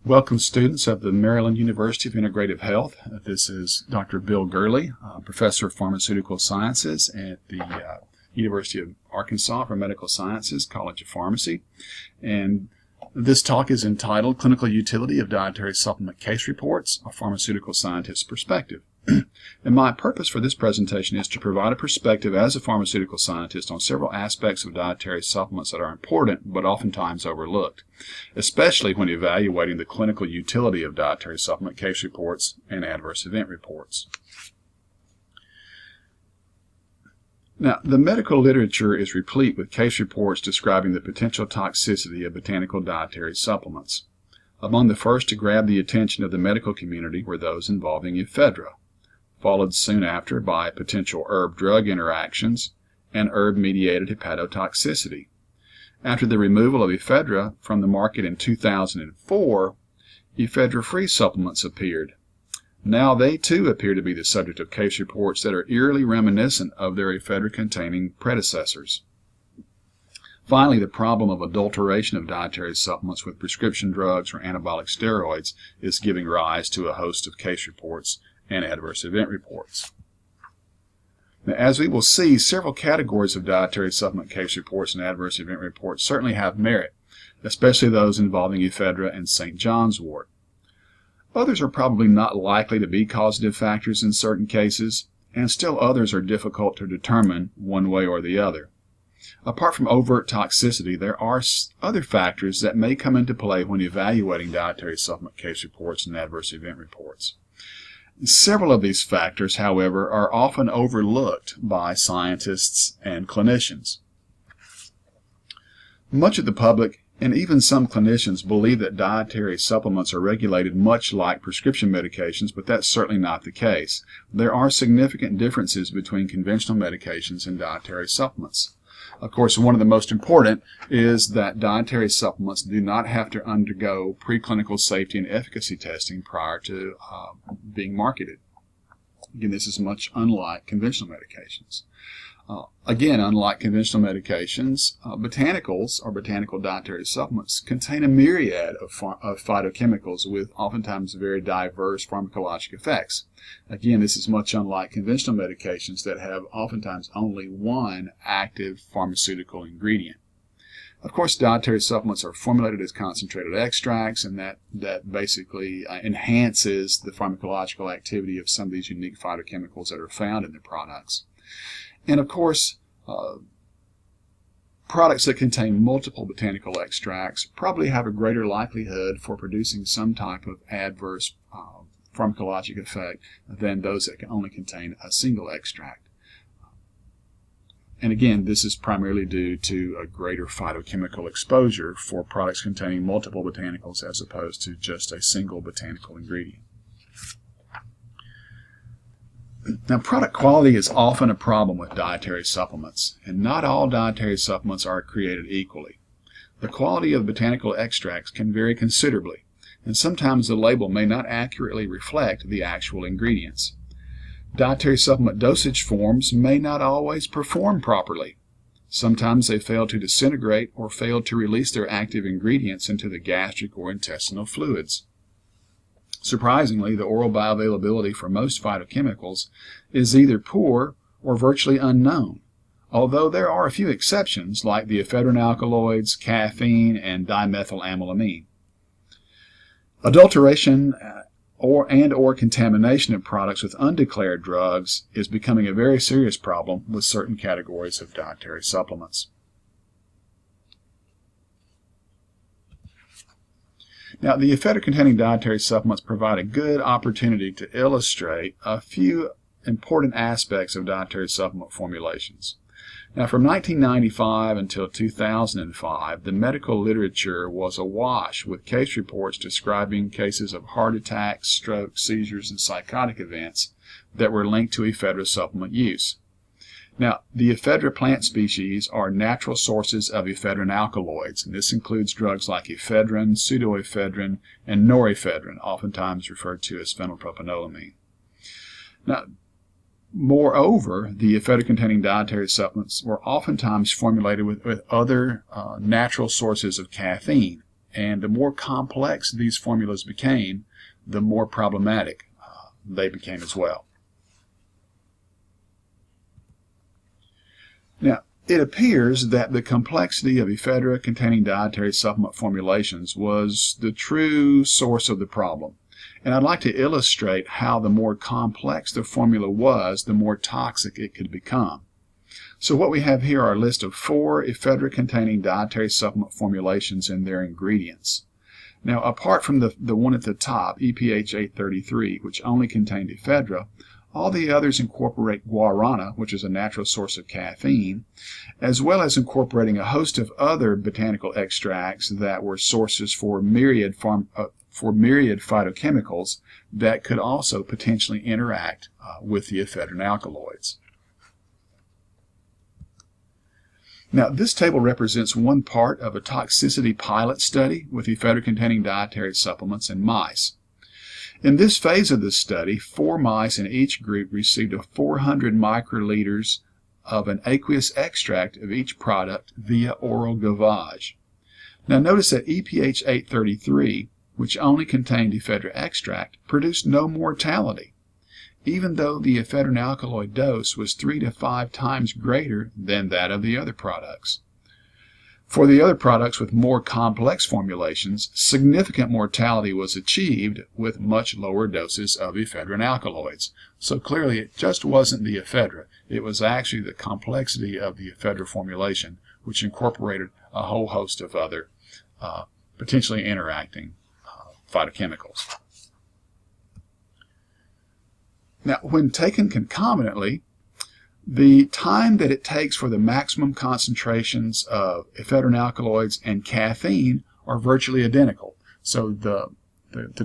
Welcome, students of the Maryland University of Integrative Health. This is Dr. Bill Gurley, Professor of Pharmaceutical Sciences at the University of Arkansas for Medical Sciences, College of Pharmacy. And this talk is entitled Clinical Utility of Dietary Supplement Case Reports, a Pharmaceutical Scientist's Perspective. And my purpose for this presentation is to provide a perspective as a pharmaceutical scientist on several aspects of dietary supplements that are important but oftentimes overlooked, especially when evaluating the clinical utility of dietary supplement case reports and adverse event reports. Now, the medical literature is replete with case reports describing the potential toxicity of botanical dietary supplements. Among the first to grab the attention of the medical community were those involving ephedra, followed soon after by potential herb-drug interactions and herb-mediated hepatotoxicity. After the removal of ephedra from the market in 2004, ephedra-free supplements appeared. Now they too appear to be the subject of case reports that are eerily reminiscent of their ephedra-containing predecessors. Finally, the problem of adulteration of dietary supplements with prescription drugs or anabolic steroids is giving rise to a host of case reports and adverse event reports. Now, as we will see, several categories of dietary supplement case reports and adverse event reports certainly have merit, especially those involving ephedra and St. John's wort. Others are probably not likely to be causative factors in certain cases, and still others are difficult to determine one way or the other. Apart from overt toxicity, there are other factors that may come into play when evaluating dietary supplement case reports and adverse event reports. Several of these factors, however, are often overlooked by scientists and clinicians. Much of the public and even some clinicians believe that dietary supplements are regulated much like prescription medications, but that's certainly not the case. There are significant differences between conventional medications and dietary supplements. Of course, one of the most important is that dietary supplements do not have to undergo preclinical safety and efficacy testing prior to being marketed. Again, this is much unlike conventional medications. Again, unlike conventional medications, botanicals or botanical dietary supplements contain a myriad of phytochemicals with oftentimes very diverse pharmacologic effects. Again, this is much unlike conventional medications that have oftentimes only one active pharmaceutical ingredient. Of course, dietary supplements are formulated as concentrated extracts, and that basically enhances the pharmacological activity of some of these unique phytochemicals that are found in the products. And of course, products that contain multiple botanical extracts probably have a greater likelihood for producing some type of adverse pharmacologic effect than those that can only contain a single extract. And again, this is primarily due to a greater phytochemical exposure for products containing multiple botanicals as opposed to just a single botanical ingredient. Now, product quality is often a problem with dietary supplements, and not all dietary supplements are created equally. The quality of botanical extracts can vary considerably, and sometimes the label may not accurately reflect the actual ingredients. Dietary supplement dosage forms may not always perform properly. Sometimes they fail to disintegrate or fail to release their active ingredients into the gastric or intestinal fluids. Surprisingly, the oral bioavailability for most phytochemicals is either poor or virtually unknown, although there are a few exceptions like the ephedrine alkaloids, caffeine, and dimethylamylamine. Adulteration or contamination of products with undeclared drugs is becoming a very serious problem with certain categories of dietary supplements. Now, the ephedra-containing dietary supplements provide a good opportunity to illustrate a few important aspects of dietary supplement formulations. Now, from 1995 until 2005, the medical literature was awash with case reports describing cases of heart attacks, strokes, seizures, and psychotic events that were linked to ephedra supplement use. Now, the ephedra plant species are natural sources of ephedrine alkaloids, and this includes drugs like ephedrine, pseudoephedrine, and norepinephrine, oftentimes referred to as phenylpropanolamine. Now, moreover, the ephedra-containing dietary supplements were oftentimes formulated with other natural sources of caffeine, And the more complex these formulas became, the more problematic they became as well. Now, it appears that the complexity of ephedra-containing dietary supplement formulations was the true source of the problem. And I'd like to illustrate how the more complex the formula was, the more toxic it could become. So what we have here are a list of 4 ephedra-containing dietary supplement formulations and their ingredients. Now, apart from the one at the top, EPH 833, which only contained ephedra, all the others incorporate guarana, which is a natural source of caffeine, as well as incorporating a host of other botanical extracts that were sources for myriad phytochemicals that could also potentially interact with the ephedrine alkaloids. Now, this table represents one part of a toxicity pilot study with ephedra-containing dietary supplements in mice. In this phase of the study, 4 mice in each group received 400 microliters of an aqueous extract of each product via oral gavage. Now notice that EPH 833, which only contained ephedra extract, produced no mortality, even though the ephedrine alkaloid dose was 3 to 5 times greater than that of the other products. For the other products with more complex formulations, significant mortality was achieved with much lower doses of ephedrine alkaloids. So clearly it just wasn't the ephedra, it was actually the complexity of the ephedra formulation, which incorporated a whole host of other potentially interacting phytochemicals. Now, when taken concomitantly, the time that it takes for the maximum concentrations of ephedrine alkaloids and caffeine are virtually identical. So the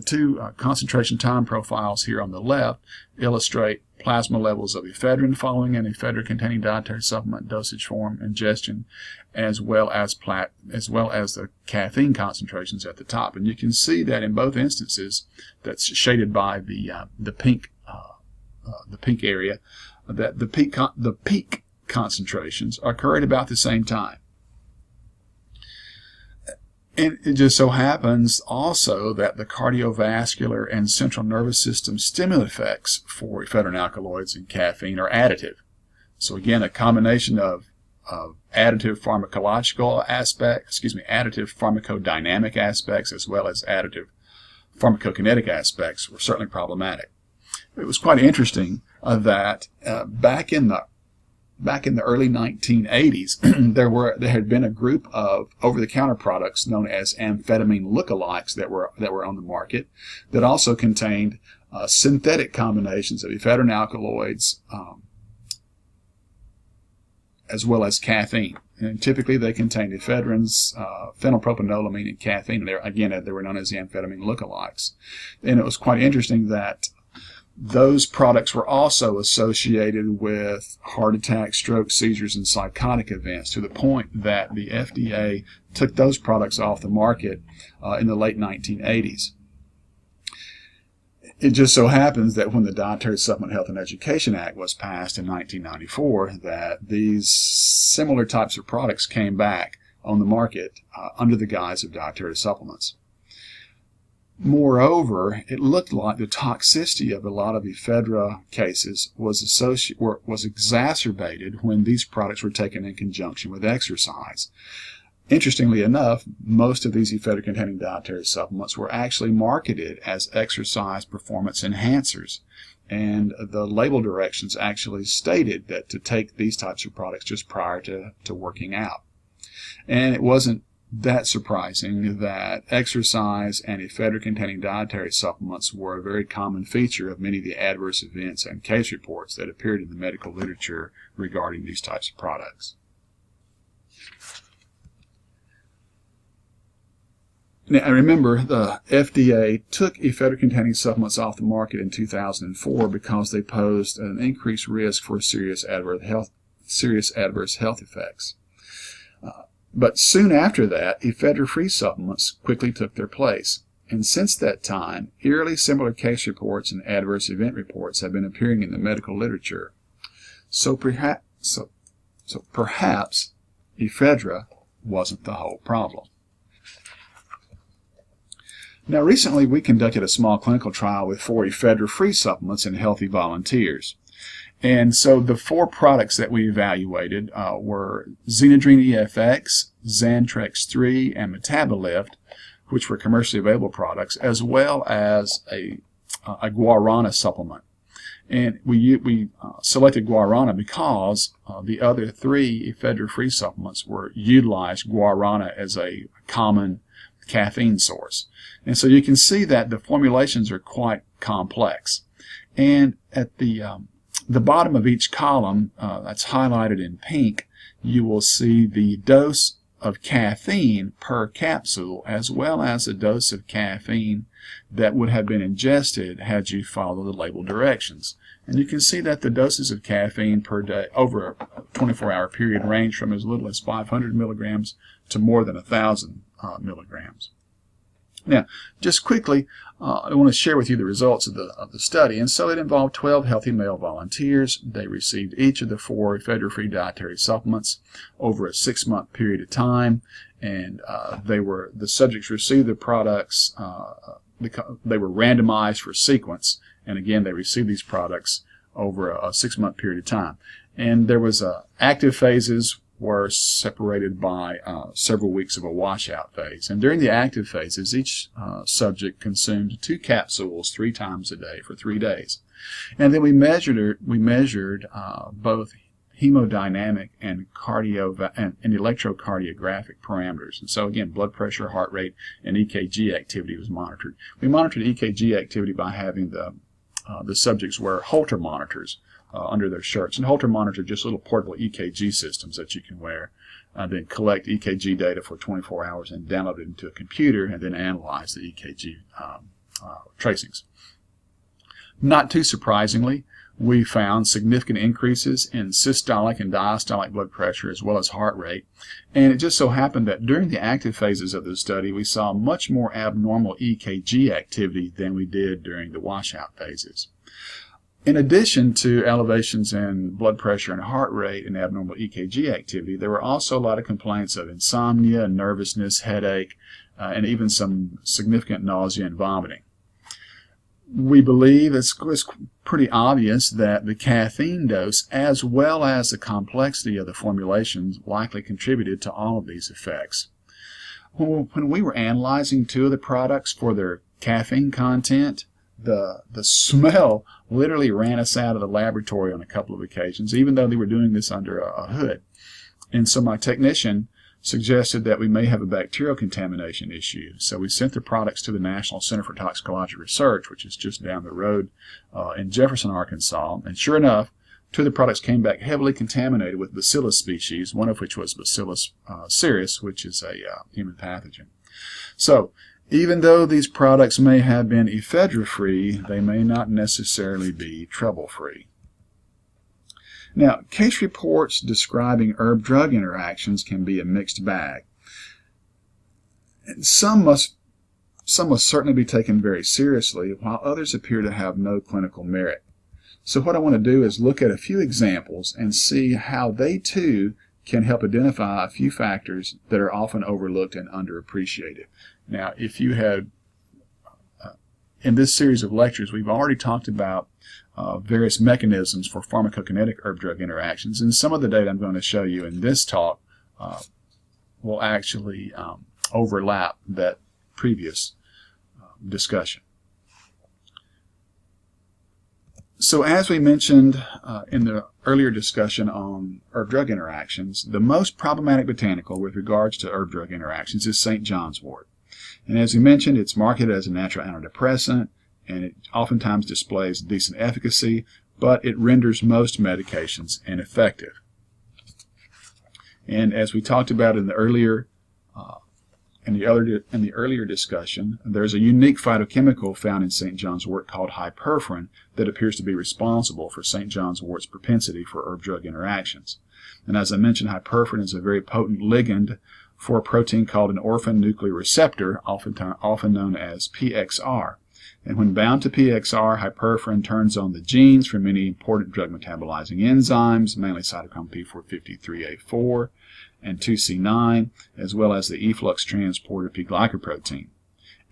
two concentration time profiles here on the left illustrate plasma levels of ephedrine following an ephedra-containing dietary supplement dosage form ingestion, as well as the caffeine concentrations at the top. And you can see that in both instances, that's shaded by the pink area, that the peak concentrations occur at about the same time. And it just so happens also that the cardiovascular and central nervous system stimulant effects for ephedrine alkaloids and caffeine are additive. So again, a combination of additive pharmacodynamic aspects as well as additive pharmacokinetic aspects were certainly problematic. It was quite interesting that back in the early 1980s, there had been a group of over-the-counter products known as amphetamine lookalikes that were on the market that also contained synthetic combinations of ephedrine alkaloids as well as caffeine. And typically they contained ephedrins, phenylpropanolamine, and caffeine. They were known as the amphetamine lookalikes. And it was quite interesting that those products were also associated with heart attacks, strokes, seizures, and psychotic events, to the point that the FDA took those products off the market in the late 1980s. It just so happens that when the Dietary Supplement Health and Education Act was passed in 1994, that these similar types of products came back on the market under the guise of dietary supplements. Moreover, it looked like the toxicity of a lot of ephedra cases was exacerbated when these products were taken in conjunction with exercise. Interestingly enough, most of these ephedra-containing dietary supplements were actually marketed as exercise performance enhancers, and the label directions actually stated that to take these types of products just prior to working out. And it wasn't that surprising that exercise and ephedra-containing dietary supplements were a very common feature of many of the adverse events and case reports that appeared in the medical literature regarding these types of products. Now, remember, the FDA took ephedra-containing supplements off the market in 2004 because they posed an increased risk for serious adverse health effects. But soon after that, ephedra-free supplements quickly took their place. And since that time, eerily similar case reports and adverse event reports have been appearing in the medical literature. So perhaps ephedra wasn't the whole problem. Now, recently we conducted a small clinical trial with 4 ephedra-free supplements in healthy volunteers. And so the 4 products that we evaluated were Xenadrine EFX, Xantrex 3, and Metabolift, which were commercially available products, as well as a guarana supplement. And we selected guarana because the other 3 ephedra-free supplements utilized guarana as a common caffeine source. And so you can see that the formulations are quite complex. And at the bottom of each column, that's highlighted in pink, you will see the dose of caffeine per capsule, as well as the dose of caffeine that would have been ingested had you followed the label directions. And you can see that the doses of caffeine per day over a 24-hour period range from as little as 500 milligrams to more than 1,000 milligrams. Now, just quickly, I want to share with you the results of the study. And so it involved 12 healthy male volunteers. They received each of the 4 ephedra-free dietary supplements over a 6-month period of time. And the subjects received the products, they were randomized for sequence. And again, they received these products over a 6-month period of time. And there was active phases were separated by several weeks of a washout phase. And during the active phases, each subject consumed 2 capsules 3 times a day for 3 days. And then we measured both hemodynamic and electrocardiographic parameters. And so again, blood pressure, heart rate, and EKG activity was monitored. We monitored EKG activity by having the subjects wear Holter monitors under their shirts. And Holter monitors are just little portable EKG systems that you can wear, then collect EKG data for 24 hours and download it into a computer and then analyze the EKG tracings. Not too surprisingly, we found significant increases in systolic and diastolic blood pressure as well as heart rate. And it just so happened that during the active phases of the study, we saw much more abnormal EKG activity than we did during the washout phases. In addition to elevations in blood pressure and heart rate and abnormal EKG activity, there were also a lot of complaints of insomnia, nervousness, headache, and even some significant nausea and vomiting. We believe it's pretty obvious that the caffeine dose, as well as the complexity of the formulations, likely contributed to all of these effects. When we were analyzing 2 of the products for their caffeine content, the smell literally ran us out of the laboratory on a couple of occasions, even though they were doing this under a hood. And so my technician suggested that we may have a bacterial contamination issue. So we sent the products to the National Center for Toxicology Research, which is just down the road in Jefferson, Arkansas. And sure enough, 2 of the products came back heavily contaminated with bacillus species, one of which was Bacillus cereus, which is a human pathogen. So even though these products may have been ephedra-free, they may not necessarily be trouble-free. Now, case reports describing herb-drug interactions can be a mixed bag. And some must certainly be taken very seriously, while others appear to have no clinical merit. So what I want to do is look at a few examples and see how they too can help identify a few factors that are often overlooked and underappreciated. Now, if you had, in this series of lectures, we've already talked about various mechanisms for pharmacokinetic herb-drug interactions, and some of the data I'm going to show you in this talk will actually overlap that previous discussion. So as we mentioned in the earlier discussion on herb-drug interactions, the most problematic botanical with regards to herb-drug interactions is St. John's wort. And as we mentioned, it's marketed as a natural antidepressant, and it oftentimes displays decent efficacy, but it renders most medications ineffective. And as we talked about in the earlier discussion, there's a unique phytochemical found in St. John's wort called hyperforin that appears to be responsible for St. John's wort's propensity for herb-drug interactions. And as I mentioned, hyperforin is a very potent ligand for a protein called an orphan nuclear receptor, often known as PXR. And when bound to PXR, hyperforin turns on the genes for many important drug metabolizing enzymes, mainly cytochrome P453A4 and 2C9, as well as the efflux transporter P-glycoprotein.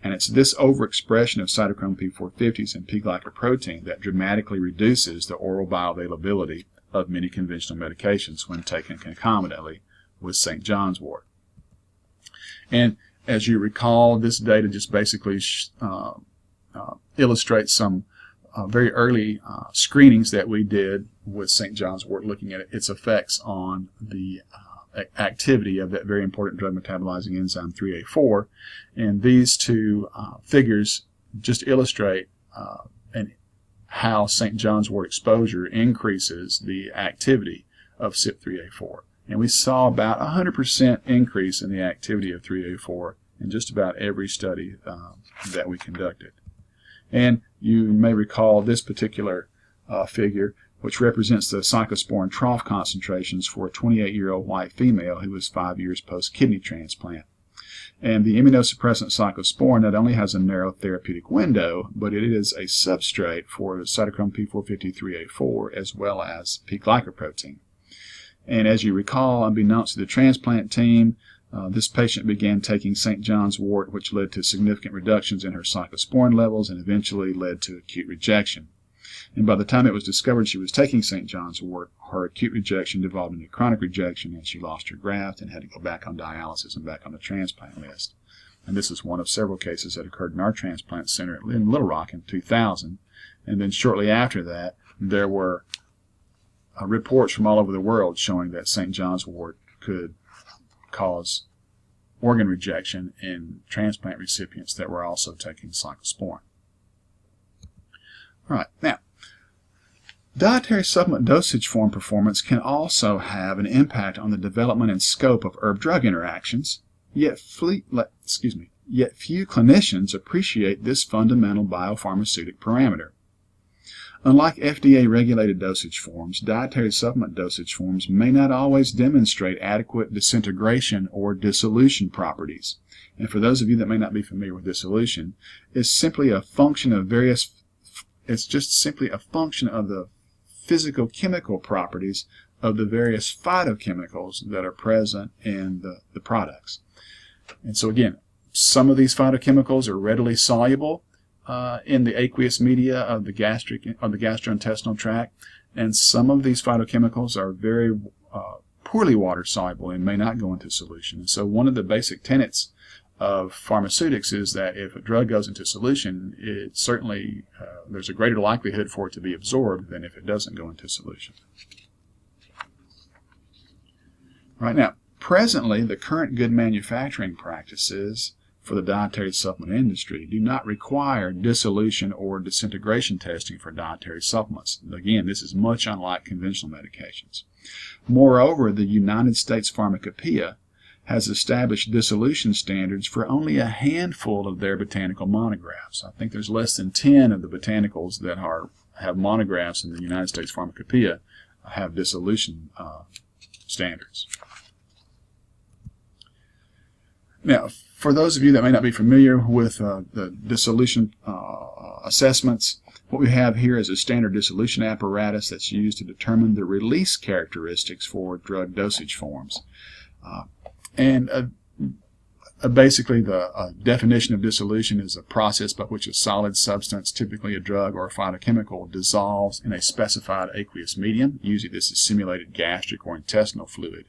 And it's this overexpression of cytochrome P450s and P-glycoprotein that dramatically reduces the oral bioavailability of many conventional medications when taken concomitantly with St. John's wort. And as you recall, this data just basically illustrates some very early screenings that we did with St. John's wort, looking at its effects on the activity of that very important drug metabolizing enzyme 3A4. And these two figures just illustrate how St. John's wort exposure increases the activity of CYP3A4. And we saw about 100% increase in the activity of 3A4 in just about every study that we conducted. And you may recall this particular figure, which represents the cyclosporin trough concentrations for a 28-year-old white female who was 5 years post-kidney transplant. And the immunosuppressant cyclosporin not only has a narrow therapeutic window, but it is a substrate for cytochrome P450-3A4 as well as P-glycoprotein. And as you recall, unbeknownst to the transplant team, this patient began taking St. John's wort, which led to significant reductions in her cyclosporin levels and eventually led to acute rejection. And by the time it was discovered she was taking St. John's wort, her acute rejection devolved into chronic rejection, and she lost her graft and had to go back on dialysis and back on the transplant list. And this is one of several cases that occurred in our transplant center in Little Rock in 2000. And then shortly after that, there were reports from all over the world showing that St. John's wort could cause organ rejection in transplant recipients that were also taking cyclosporin. All right, now, dietary supplement dosage form performance can also have an impact on the development and scope of herb-drug interactions, yet few clinicians appreciate this fundamental biopharmaceutic parameter. Unlike FDA-regulated dosage forms, dietary supplement dosage forms may not always demonstrate adequate disintegration or dissolution properties. And for those of you that may not be familiar with dissolution, it's simply a function of the physicochemical properties of the various phytochemicals that are present in the products. And so again, some of these phytochemicals are readily soluble in the aqueous media of the gastrointestinal tract, and some of these phytochemicals are very poorly water soluble and may not go into solution. And so one of the basic tenets of pharmaceutics is that if a drug goes into solution, it certainly there's a greater likelihood for it to be absorbed than if it doesn't go into solution. Right now, presently, the current good manufacturing practices for the dietary supplement industry do not require dissolution or disintegration testing for dietary supplements. Again, this is much unlike conventional medications. Moreover, the United States Pharmacopoeia has established dissolution standards for only a handful of their botanical monographs. I think there's less than 10 of the botanicals that have monographs in the United States Pharmacopoeia have dissolution standards. Now, for those of you that may not be familiar with the dissolution assessments, what we have here is a standard dissolution apparatus that's used to determine the release characteristics for drug dosage forms. Basically, the definition of dissolution is a process by which a solid substance, typically a drug or a phytochemical, dissolves in a specified aqueous medium. Usually this is simulated gastric or intestinal fluid.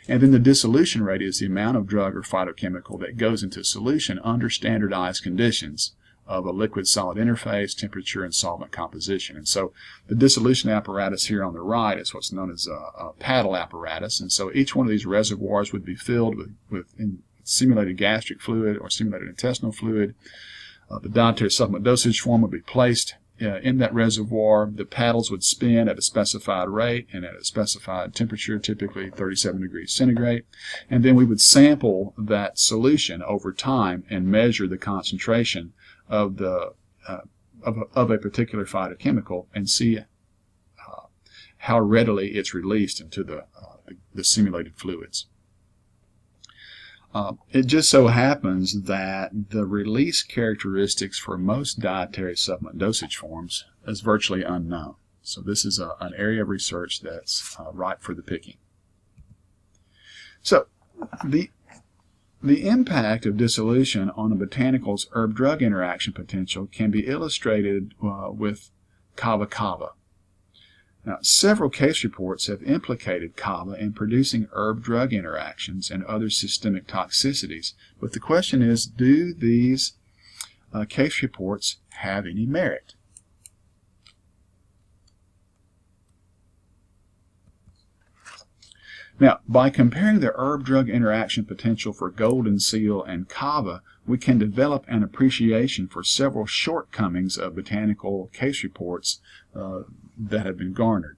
And then the dissolution rate is the amount of drug or phytochemical that goes into solution under standardized conditions of a liquid-solid interface, temperature, and solvent composition. And so the dissolution apparatus here on the right is what's known as a paddle apparatus. And so each one of these reservoirs would be filled with simulated gastric fluid or simulated intestinal fluid. The dietary supplement dosage form would be placed in that reservoir. The paddles would spin at a specified rate and at a specified temperature, typically 37 degrees centigrade. And then we would sample that solution over time and measure the concentration of a particular phytochemical and see how readily it's released into the simulated fluids. It just so happens that the release characteristics for most dietary supplement dosage forms is virtually unknown. So this is an area of research that's ripe for the picking. So the the impact of dissolution on a botanical's herb-drug interaction potential can be illustrated with kava-kava. Now, several case reports have implicated kava in producing herb-drug interactions and other systemic toxicities, but the question is, do these case reports have any merit? Now, by comparing the herb-drug interaction potential for golden seal and kava, we can develop an appreciation for several shortcomings of botanical case reports that have been garnered.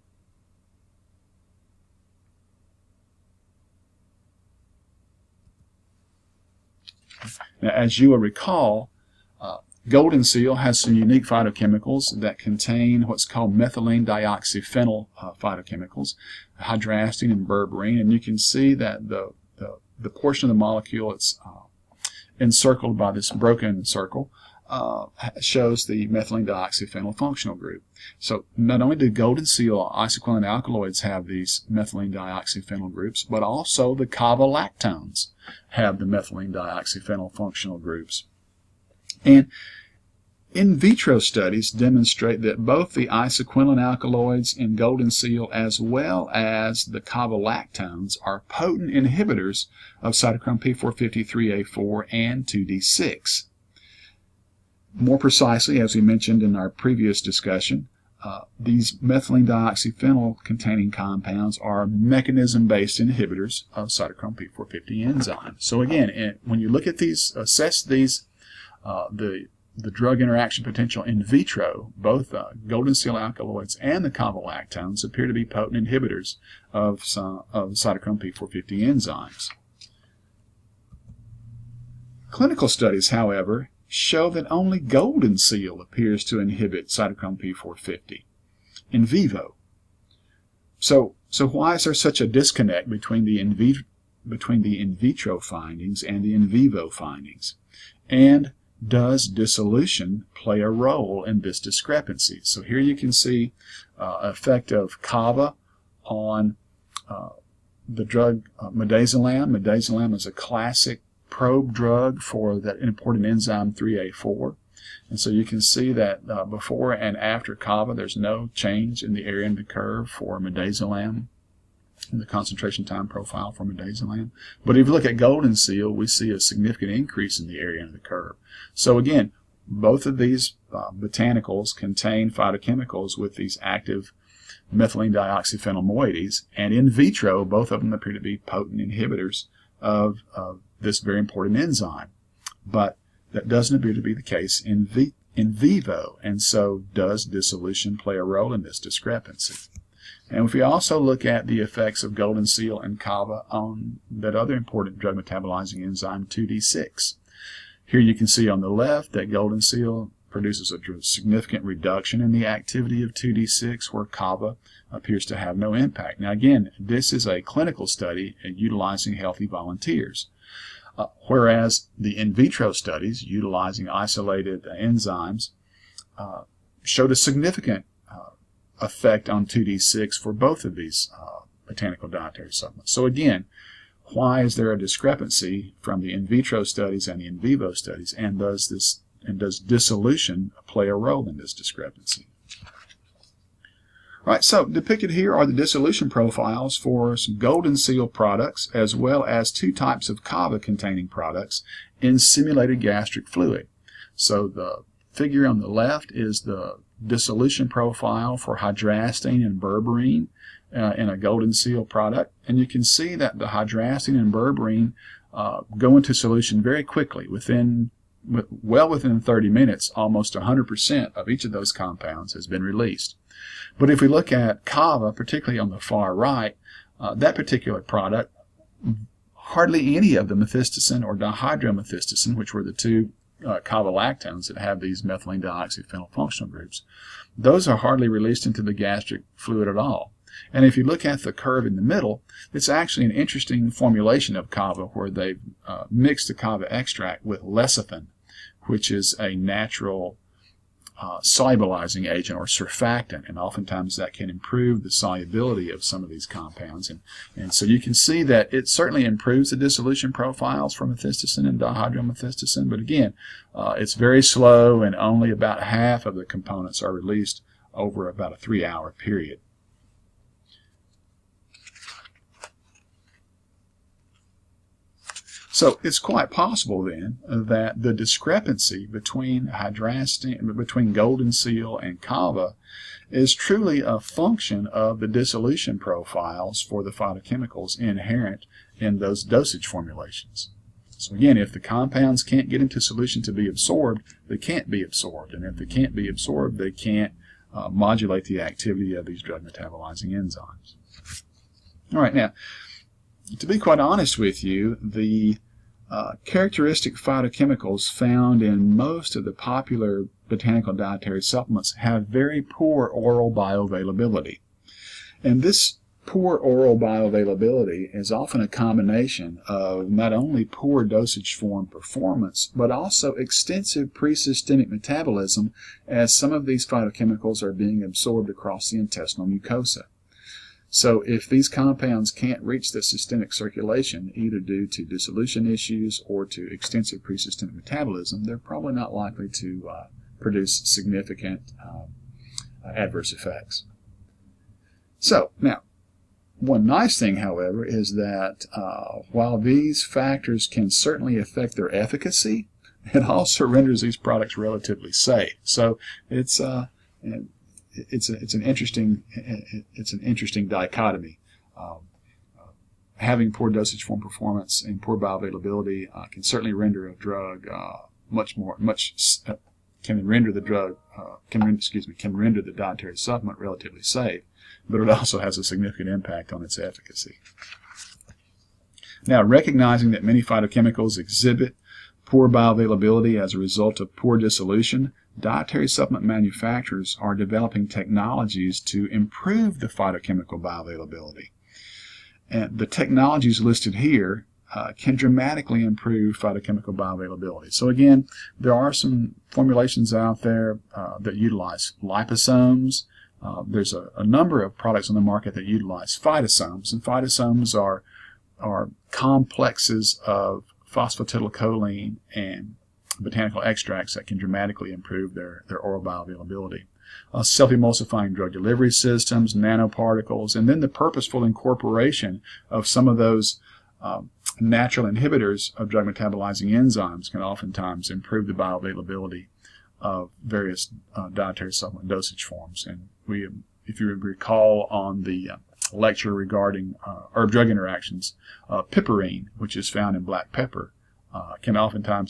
Now, as you will recall, golden seal has some unique phytochemicals that contain what's called methylene dioxyphenyl phytochemicals, hydrastin and berberine, and you can see that the portion of the molecule it's encircled by this broken circle shows the methylene dioxyphenyl functional group. So not only do golden seal isoquinone alkaloids have these methylene dioxyphenyl groups, but also the kava lactones have the methylene dioxyphenyl functional groups. And in vitro studies demonstrate that both the isoquinone alkaloids in golden seal as well as the kava lactones are potent inhibitors of cytochrome P450-3A4 and 2D6. More precisely, as we mentioned in our previous discussion, these methylene dioxyphenyl containing compounds are mechanism-based inhibitors of cytochrome P450 enzyme. So again, when you look at these, assess these, the drug interaction potential in vitro, both golden seal alkaloids and the kava lactones appear to be potent inhibitors of cytochrome P450 enzymes. Clinical studies, however, show that only golden seal appears to inhibit cytochrome P450 in vivo. So why is there such a disconnect between the in vitro findings and the in vivo findings? And does dissolution play a role in this discrepancy? So here you can see effect of kava on the drug midazolam. Midazolam is a classic probe drug for that important enzyme 3A4. And so you can see that before and after kava, there's no change in the area under the curve for midazolam, in the concentration time profile for midazolam. But if you look at golden seal, we see a significant increase in the area under the curve. So again, both of these botanicals contain phytochemicals with these active methylene dioxyphenyl moieties, and in vitro, both of them appear to be potent inhibitors of this very important enzyme. But that doesn't appear to be the case in vivo, and so does dissolution play a role in this discrepancy? And if we also look at the effects of golden seal and kava on that other important drug metabolizing enzyme 2D6, here you can see on the left that golden seal produces a significant reduction in the activity of 2D6, where kava appears to have no impact. Now again, this is a clinical study utilizing healthy volunteers, whereas the in vitro studies utilizing isolated enzymes showed a significant effect on 2D6 for both of these botanical dietary supplements. So again, why is there a discrepancy from the in vitro studies and the in vivo studies, and does dissolution play a role in this discrepancy? All right, so depicted here are the dissolution profiles for some golden seal products as well as two types of kava containing products in simulated gastric fluid. So the figure on the left is the dissolution profile for hydrastin and berberine in a golden seal product, and you can see that the hydrastin and berberine go into solution very quickly. Well within 30 minutes, almost 100% of each of those compounds has been released. But if we look at kava, particularly on the far right, that particular product, hardly any of the methysticin or dihydromethysticin, which were the two kava lactones that have these methylene dioxyphenyl functional groups, those are hardly released into the gastric fluid at all. And if you look at the curve in the middle, it's actually an interesting formulation of kava where they've mixed the kava extract with lecithin, which is a natural solubilizing agent or surfactant, and oftentimes that can improve the solubility of some of these compounds. And so you can see that it certainly improves the dissolution profiles for methysticin and dihydromethysticin, but again, it's very slow, and only about half of the components are released over about a 3-hour period. So it's quite possible then that the discrepancy between golden seal and kava is truly a function of the dissolution profiles for the phytochemicals inherent in those dosage formulations. So again, if the compounds can't get into solution to be absorbed, they can't be absorbed. And if they can't be absorbed, they can't modulate the activity of these drug metabolizing enzymes. All right, now, to be quite honest with you, the characteristic phytochemicals found in most of the popular botanical dietary supplements have very poor oral bioavailability. And this poor oral bioavailability is often a combination of not only poor dosage form performance, but also extensive pre-systemic metabolism, as some of these phytochemicals are being absorbed across the intestinal mucosa. So if these compounds can't reach the systemic circulation, either due to dissolution issues or to extensive pre-systemic metabolism, they're probably not likely to produce significant adverse effects. So now, one nice thing, however, is that while these factors can certainly affect their efficacy, it also renders these products relatively safe. So it's an interesting dichotomy. Having poor dosage form performance and poor bioavailability can certainly render a drug can render the dietary supplement relatively safe, but it also has a significant impact on its efficacy. Now, recognizing that many phytochemicals exhibit poor bioavailability as a result of poor dissolution, dietary supplement manufacturers are developing technologies to improve the phytochemical bioavailability. And the technologies listed here can dramatically improve phytochemical bioavailability. So again, there are some formulations out there that utilize liposomes. There's a number of products on the market that utilize phytosomes, and phytosomes are complexes of phosphatidylcholine and botanical extracts that can dramatically improve their oral bioavailability. Self-emulsifying drug delivery systems, nanoparticles, and then the purposeful incorporation of some of those natural inhibitors of drug metabolizing enzymes can oftentimes improve the bioavailability of various dietary supplement dosage forms. And if you recall on the lecture regarding herb-drug interactions, piperine, which is found in black pepper,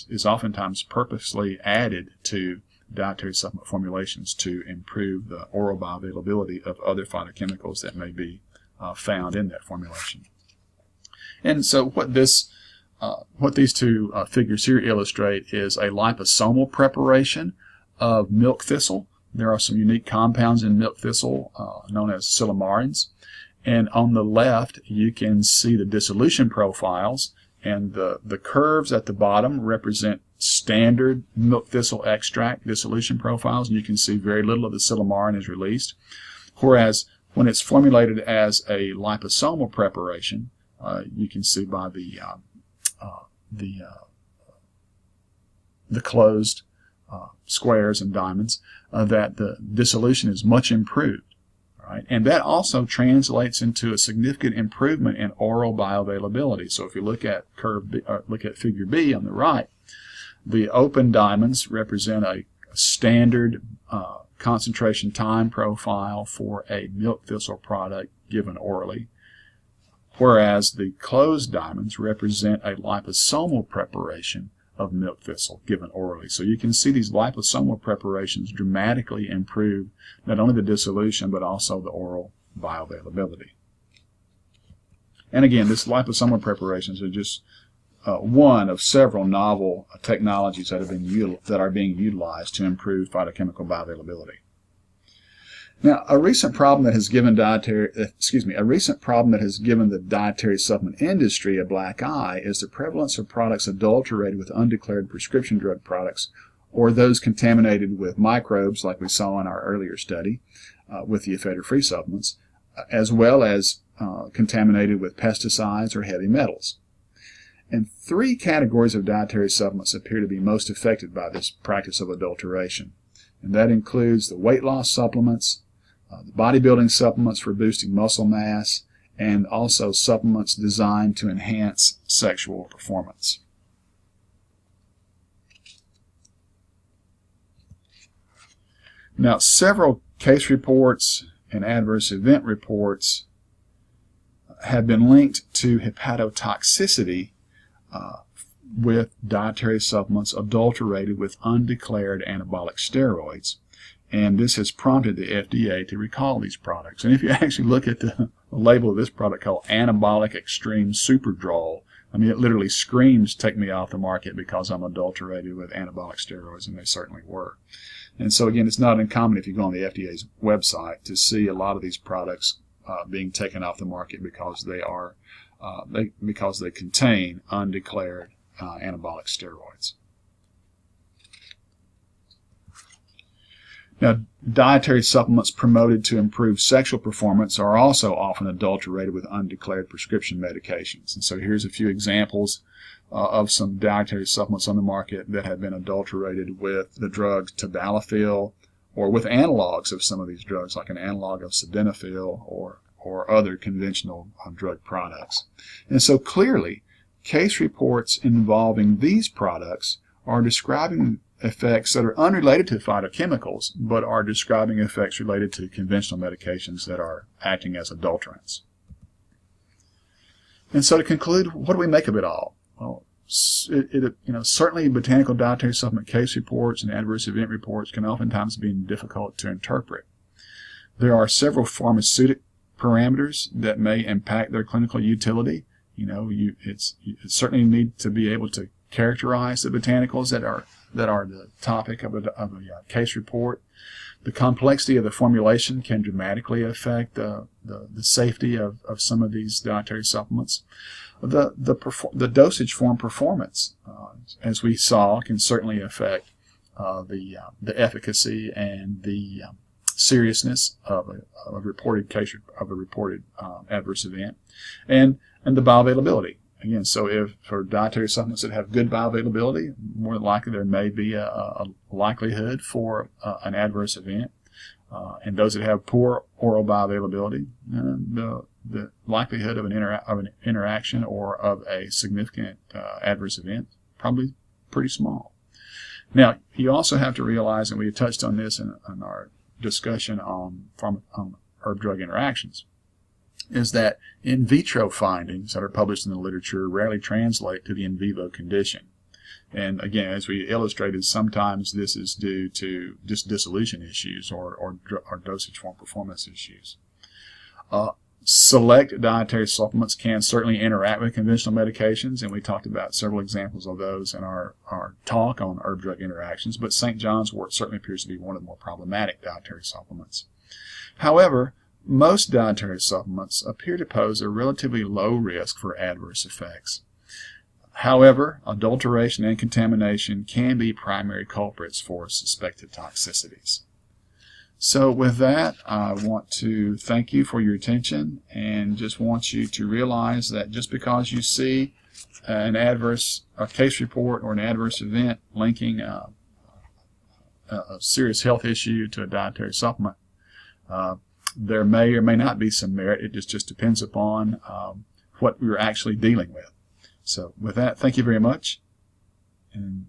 is oftentimes purposely added to dietary supplement formulations to improve the oral bioavailability of other phytochemicals that may be found in that formulation. And so what these two figures here illustrate is a liposomal preparation of milk thistle. There are some unique compounds in milk thistle known as silymarins. And on the left, you can see the dissolution profiles, and the curves at the bottom represent standard milk thistle extract dissolution profiles, and you can see very little of the silymarin is released. Whereas when it's formulated as a liposomal preparation, you can see by the closed squares and diamonds that the dissolution is much improved. Right? And that also translates into a significant improvement in oral bioavailability. So if you look at figure B on the right, the open diamonds represent a standard concentration time profile for a milk thistle product given orally, whereas the closed diamonds represent a liposomal preparation of milk thistle given orally. So you can see these liposomal preparations dramatically improve not only the dissolution but also the oral bioavailability. And again, this liposomal preparations are just one of several novel technologies that are being utilized to improve phytochemical bioavailability. Now, a recent problem that has given the dietary supplement industry a black eye is the prevalence of products adulterated with undeclared prescription drug products or those contaminated with microbes like we saw in our earlier study with the ephedra-free supplements, as well as contaminated with pesticides or heavy metals. And 3 categories of dietary supplements appear to be most affected by this practice of adulteration. And that includes the weight loss supplements, the bodybuilding supplements for boosting muscle mass, and also supplements designed to enhance sexual performance. Now, several case reports and adverse event reports have been linked to hepatotoxicity with dietary supplements adulterated with undeclared anabolic steroids. And this has prompted the FDA to recall these products. And if you actually look at the label of this product called Anabolic Extreme Superdrol, I mean, it literally screams, take me off the market because I'm adulterated with anabolic steroids, and they certainly were. And so again, it's not uncommon if you go on the FDA's website to see a lot of these products being taken off the market because they are because they contain undeclared anabolic steroids. Now, dietary supplements promoted to improve sexual performance are also often adulterated with undeclared prescription medications. And so here's a few examples of some dietary supplements on the market that have been adulterated with the drugs tadalafil or with analogs of some of these drugs, like an analog of sildenafil or other conventional drug products. And so clearly, case reports involving these products are describing effects that are unrelated to phytochemicals, but are describing effects related to conventional medications that are acting as adulterants. And so to conclude, what do we make of it all? Well, certainly botanical dietary supplement case reports and adverse event reports can oftentimes be difficult to interpret. There are several pharmaceutical parameters that may impact their clinical utility. You certainly need to be able to characterize the botanicals that are the topic of a case report. The complexity of the formulation can dramatically affect the safety of some of these dietary supplements. The dosage form performance, as we saw, can certainly affect the efficacy and the seriousness of a reported case of a reported adverse event, and the bioavailability. Again, so if for dietary supplements that have good bioavailability, more than likely there may be a likelihood for an adverse event. And those that have poor oral bioavailability, the likelihood of an interaction or of a significant adverse event probably pretty small. Now, you also have to realize, and we touched on this in our discussion on herb-drug interactions, is that in vitro findings that are published in the literature rarely translate to the in vivo condition. And again, as we illustrated, sometimes this is due to just dissolution issues or dosage form performance issues. Select dietary supplements can certainly interact with conventional medications, and we talked about several examples of those in our talk on herb-drug interactions, but St. John's wort certainly appears to be one of the more problematic dietary supplements. However, most dietary supplements appear to pose a relatively low risk for adverse effects. However, adulteration and contamination can be primary culprits for suspected toxicities. So with that, I want to thank you for your attention and just want you to realize that just because you see a case report or an adverse event linking a serious health issue to a dietary supplement, there may or may not be some merit. It just depends upon what we're actually dealing with. So with that, thank you very much, and